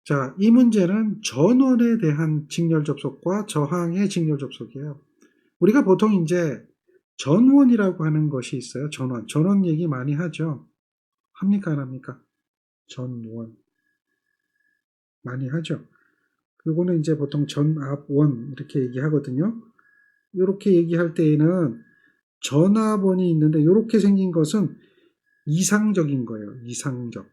자, 이 문제는 전원에 대한 직렬 접속과 저항의 직렬 접속이에요. 우리가 보통 이제 전원이라고 하는 것이 있어요. 전원 얘기 많이 하죠. 합니까, 안 합니까? 전원. 많이 하죠. 그거는 이제 보통 전압원 이렇게 얘기하거든요. 이렇게 얘기할 때에는 전압원이 있는데 이렇게 생긴 것은 이상적인 거예요. 이상적.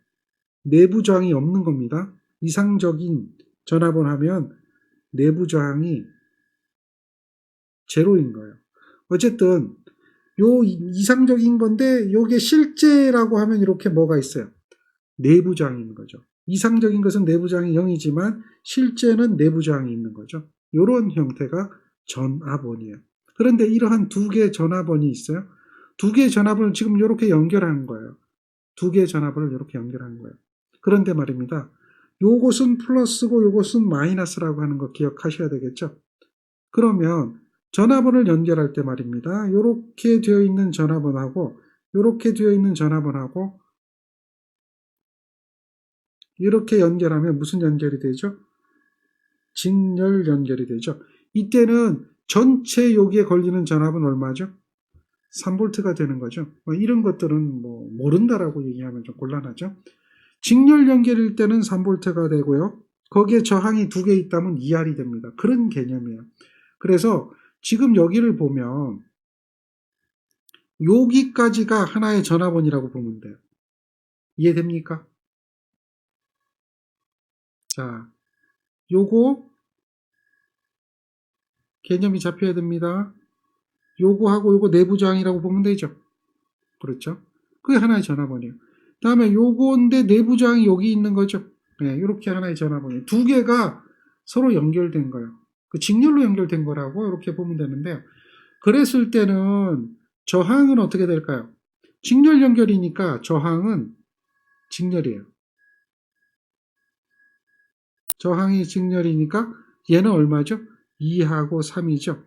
내부 저항이 없는 겁니다. 이상적인 전압원 하면 내부 저항이 제로인 거예요. 어쨌든 요 이상적인 건데 요게 실제라고 하면 이렇게 뭐가 있어요? 내부 저항이 있는 거죠. 이상적인 것은 내부 저항이 0이지만 실제는 내부 저항이 있는 거죠. 이런 형태가 전압원이에요. 그런데 이러한 두 개의 전압원이 있어요. 두 개의 전압을 지금 이렇게 연결하는 거예요. 두 개의 전압을 이렇게 연결하는 거예요. 그런데 말입니다. 요것은 플러스고 요것은 마이너스라고 하는 거 기억하셔야 되겠죠. 그러면 전압원을 연결할 때 말입니다. 이렇게 되어 있는 전압원하고 이렇게 되어 있는 전압원하고 이렇게 연결하면 무슨 연결이 되죠? 직렬 연결이 되죠. 이때는 전체 여기에 걸리는 전압은 얼마죠? 3V가 되는 거죠. 이런 것들은 모른다라고 얘기하면 좀 곤란하죠. 직렬 연결일 때는 3V가 되고요. 거기에 저항이 두 개 있다면 2R이 됩니다. 그런 개념이에요. 그래서 지금 여기를 보면 여기까지가 하나의 전압원이라고 보면 돼요. 이해됩니까? 자, 요거 개념이 잡혀야 됩니다. 요거하고 요거 내부 저항이라고 보면 되죠. 그렇죠? 그게 하나의 전압원이에요. 다음에 요건데 내부 저항이 여기 있는 거죠. 네, 이렇게 하나의 전압원이에요. 두 개가 서로 연결된 거예요. 그 직렬로 연결된 거라고 이렇게 보면 되는데요. 그랬을 때는 저항은 어떻게 될까요? 직렬 연결이니까 저항은 직렬이에요. 저항이 직렬이니까 얘는 얼마죠? 2하고 3이죠.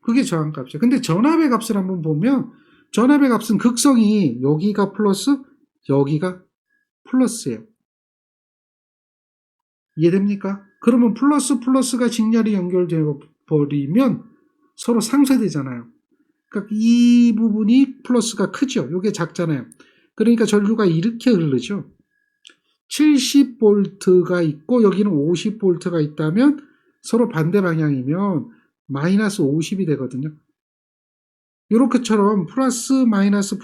그게 저항값이에요. 근데 전압의 값을 한번 보면 전압의 값은 극성이 여기가 플러스 여기가 플러스예요. 이해됩니까? 그러면 플러스가 직렬이 연결되어 버리면 서로 상쇄되잖아요. 그러니까 이 부분이 플러스가 크죠. 이게 작잖아요. 그러니까 전류가 이렇게 흐르죠. 70V가 있고 여기는 50V가 있다면 서로 반대 방향이면 마이너스 50이 되거든요. 이렇게처럼 플러스 마이너스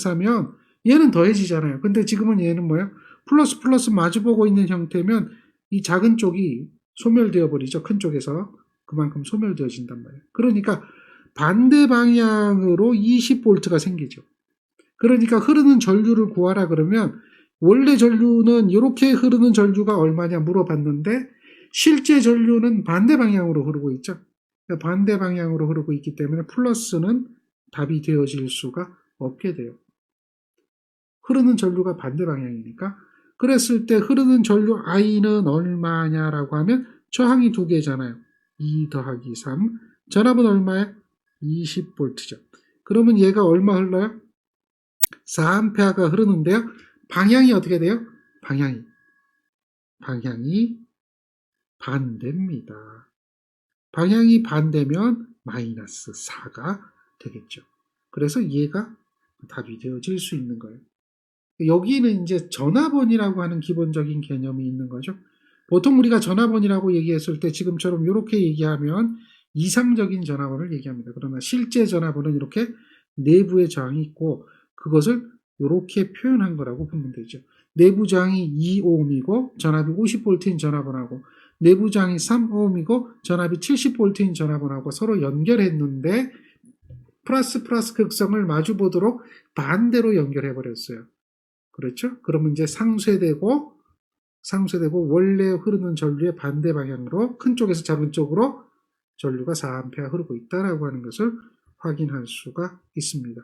하면 얘는 더해지잖아요. 근데 지금은 얘는 뭐예요? 플러스 마주보고 있는 형태면 이 작은 쪽이 소멸되어 버리죠. 큰 쪽에서 그만큼 소멸되어진단 말이에요. 그러니까 반대 방향으로 20V가 생기죠. 그러니까 흐르는 전류를 구하라 그러면 원래 전류는 이렇게 흐르는 전류가 얼마냐 물어봤는데 실제 전류는 반대 방향으로 흐르고 있죠. 반대 방향으로 흐르고 있기 때문에 플러스는 답이 되어질 수가 없게 돼요. 흐르는 전류가 반대 방향이니까. 그랬을 때 흐르는 전류 I는 얼마냐라고 하면 저항이 두 개잖아요. 2 더하기 3. 전압은 얼마예요? 20V죠. 그러면 얘가 얼마 흘러요? 4A가 흐르는데요. 방향이 어떻게 돼요? 방향이 반대입니다. 방향이 반대면 마이너스 4가 되겠죠. 그래서 얘가 답이 되어질 수 있는 거예요. 여기는 이제 전압원이라고 하는 기본적인 개념이 있는 거죠. 보통 우리가 전압원이라고 얘기했을 때 지금처럼 이렇게 얘기하면 이상적인 전압원을 얘기합니다. 그러나 실제 전압원은 이렇게 내부에 저항이 있고 그것을 이렇게 표현한 거라고 보면 되죠. 내부 저항이 2ohm이고 전압이 50V인 전압원하고 내부 저항이 3ohm이고 전압이 70V인 전압원하고 서로 연결했는데 플러스 극성을 마주보도록 반대로 연결해 버렸어요. 그렇죠? 그러면 이제 상쇄되고 원래 흐르는 전류의 반대 방향으로 큰 쪽에서 작은 쪽으로 전류가 4A 흐르고 있다라고 하는 것을 확인할 수가 있습니다.